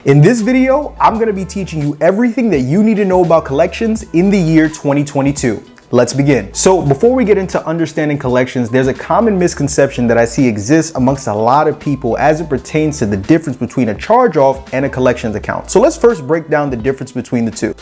In this video, I'm going to be teaching you everything that you need to know about collections in the year 2022. Let's begin. So before we get into understanding collections, there's a common misconception that I see exists amongst a lot of people as it pertains to the difference between a charge-off and a collections account. So let's first break down the difference between the two.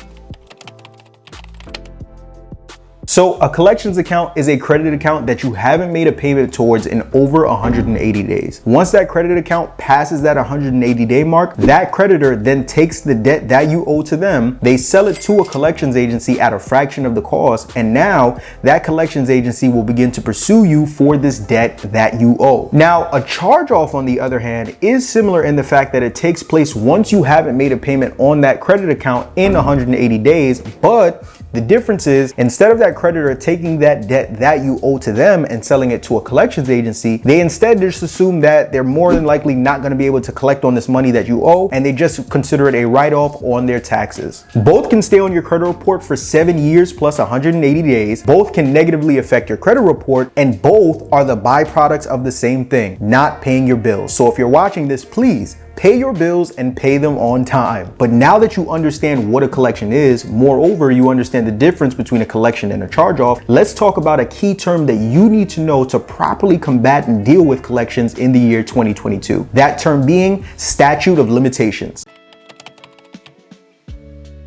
So a collections account is a credit account that you haven't made a payment towards in over 180 days. Once that credit account passes that 180-day mark, that creditor then takes the debt that you owe to them, they sell it to a collections agency at a fraction of the cost, and now that collections agency will begin to pursue you for this debt that you owe. Now, a charge-off, on the other hand, is similar in the fact that it takes place once you haven't made a payment on that credit account in 180 days, but the difference is, instead of that creditor taking that debt that you owe to them and selling it to a collections agency, they instead just assume that they're more than likely not going to be able to collect on this money that you owe, and they just consider it a write-off on their taxes. Both can stay on your credit report for 7 years plus 180 days. Both can negatively affect your credit report, and both are the byproducts of the same thing, not paying your bills. So if you're watching this, please pay your bills and pay them on time. But now that you understand what a collection is, moreover, you understand the difference between a collection and a charge-off, let's talk about a key term that you need to know to properly combat and deal with collections in the year 2022. That term being statute of limitations.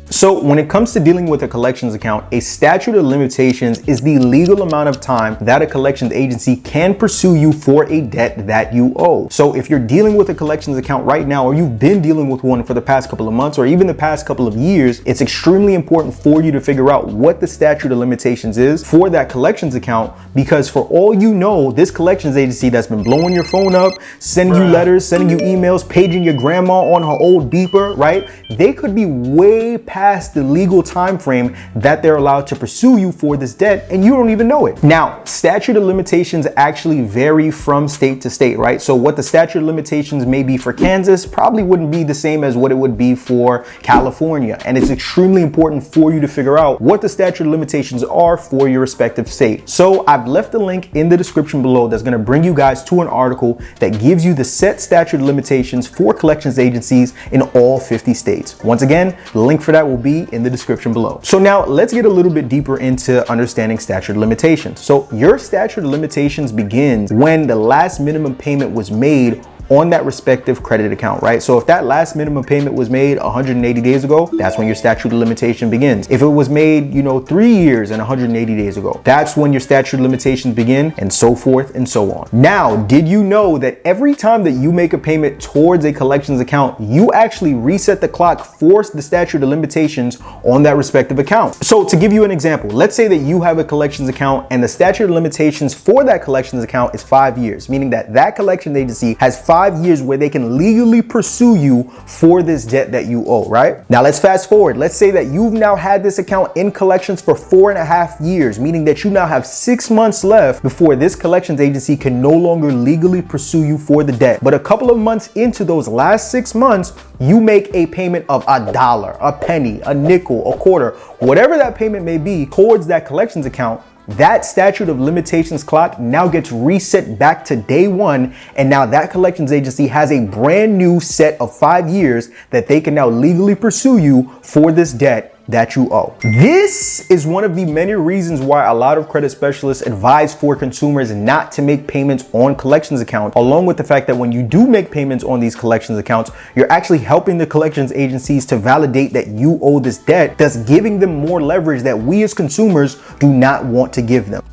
So when it comes to dealing with a collections account, a statute of limitations is the legal amount of time that a collections agency can pursue you for a debt that you owe. So if you're dealing with a collections account right now, or you've been dealing with one for the past couple of months, or even the past couple of years, it's extremely important for you to figure out what the statute of limitations is for that collections account, because for all you know, this collections agency that's been blowing your phone up, sending you letters, sending you emails, paging your grandma on her old beeper, right? They could be way past the legal time frame that they're allowed to pursue you for this debt, and you don't even know it. Now, statute of limitations actually vary from state to state, right? So what the statute of limitations may be for Kansas probably wouldn't be the same as what it would be for California, and it's extremely important for you to figure out what the statute of limitations are for your respective state. So I've left a link in the description below that's going to bring you guys to an article that gives you the set statute of limitations for collections agencies in all 50 states. Once again, the link for that will be in the description below. So now let's get a little bit deeper into understanding statute of limitations. So your statute of limitations begins when the last minimum payment was made on that respective credit account, right? So if that last minimum payment was made 180 days ago, that's when your statute of limitation begins. If it was made, 3 years and 180 days ago, that's when your statute of limitations begin, and so forth and so on. Now, did you know that every time that you make a payment towards a collections account, you actually reset the clock for the statute of limitations on that respective account? So to give you an example, let's say that you have a collections account and the statute of limitations for that collections account is 5 years, meaning that that collection agency has 5 years where they can legally pursue you for this debt that you owe, right? Now let's fast forward. Let's say that you've now had this account in collections for 4.5 years, meaning that you now have 6 months left before this collections agency can no longer legally pursue you for the debt. But a couple of months into those last 6 months, you make a payment of $1, a penny, a nickel, a quarter, whatever that payment may be towards that collections account. That statute of limitations clock now gets reset back to day one, and now that collections agency has a brand new set of 5 years that they can now legally pursue you for this debt that you owe. This is one of the many reasons why a lot of credit specialists advise for consumers not to make payments on collections accounts, along with the fact that when you do make payments on these collections accounts, you're actually helping the collections agencies to validate that you owe this debt, thus giving them more leverage that we as consumers do not want to give them.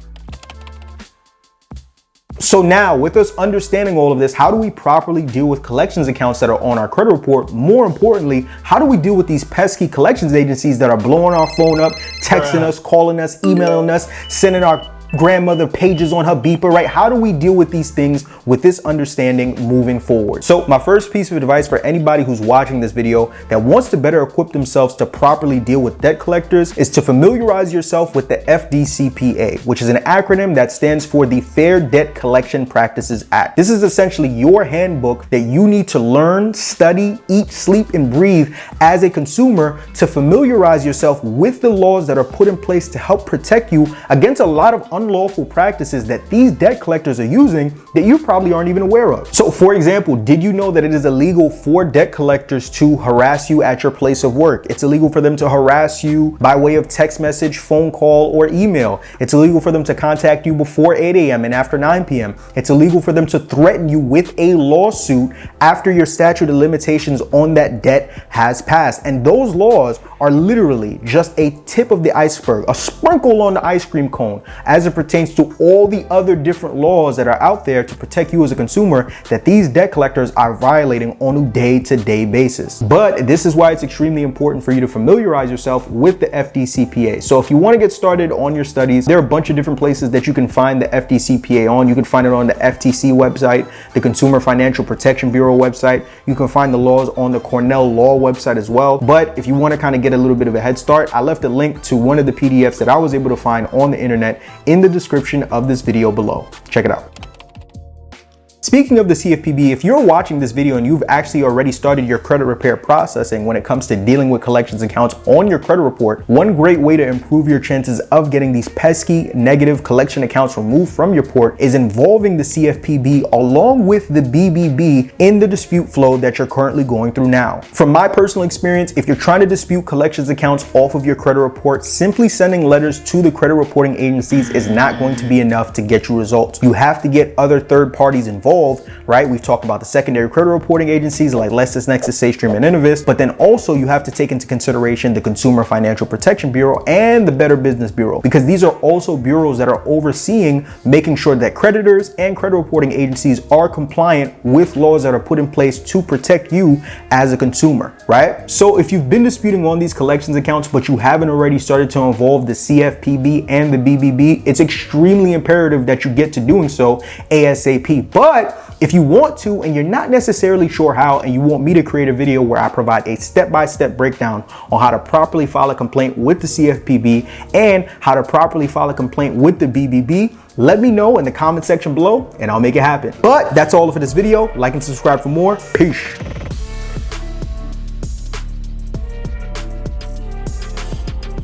So now, with us understanding all of this, how do we properly deal with collections accounts that are on our credit report? More importantly, how do we deal with these pesky collections agencies that are blowing our phone up, texting us, calling us, emailing us, sending our grandmother pages on her beeper, right? How do we deal with these things with this understanding moving forward? So my first piece of advice for anybody who's watching this video that wants to better equip themselves to properly deal with debt collectors is to familiarize yourself with the FDCPA, which is an acronym that stands for the Fair Debt Collection Practices Act. This is essentially your handbook that you need to learn, study, eat, sleep, and breathe as a consumer to familiarize yourself with the laws that are put in place to help protect you against a lot of unlawful practices that these debt collectors are using that you probably aren't even aware of. So for example, did you know that it is illegal for debt collectors to harass you at your place of work? It's illegal for them to harass you by way of text message, phone call, or email. It's illegal for them to contact you before 8 a.m. and after 9 p.m. It's illegal for them to threaten you with a lawsuit after your statute of limitations on that debt has passed. And those laws are literally just a tip of the iceberg, a sprinkle on the ice cream cone as it pertains to all the other different laws that are out there to protect you as a consumer that these debt collectors are violating on a day-to-day basis. But this is why it's extremely important for you to familiarize yourself with the FDCPA. So if you want to get started on your studies, there are a bunch of different places that you can find the FDCPA on. You can find it on the FTC website, the Consumer Financial Protection Bureau website. You can find the laws on the Cornell Law website as well. But if you want to kind of get a little bit of a head start, I left a link to one of the PDFs that I was able to find on the internet in the description of this video below. Check it out. Speaking of the CFPB, if you're watching this video and you've actually already started your credit repair processing when it comes to dealing with collections accounts on your credit report, one great way to improve your chances of getting these pesky negative collection accounts removed from your report is involving the CFPB along with the BBB in the dispute flow that you're currently going through now. From my personal experience, if you're trying to dispute collections accounts off of your credit report, simply sending letters to the credit reporting agencies is not going to be enough to get you results. You have to get other third parties involved, right? We've talked about the secondary credit reporting agencies like LexisNexis, SafeStream, and Innovis, but then also you have to take into consideration the Consumer Financial Protection Bureau and the Better Business Bureau, because these are also bureaus that are overseeing making sure that creditors and credit reporting agencies are compliant with laws that are put in place to protect you as a consumer, right? So if you've been disputing on these collections accounts, but you haven't already started to involve the CFPB and the BBB, it's extremely imperative that you get to doing so ASAP. But if you want to and you're not necessarily sure how, and you want me to create a video where I provide a step-by-step breakdown on how to properly file a complaint with the CFPB and how to properly file a complaint with the BBB, let me know in the comment section below and I'll make it happen. But that's all for this video. Like and subscribe for more. Peace.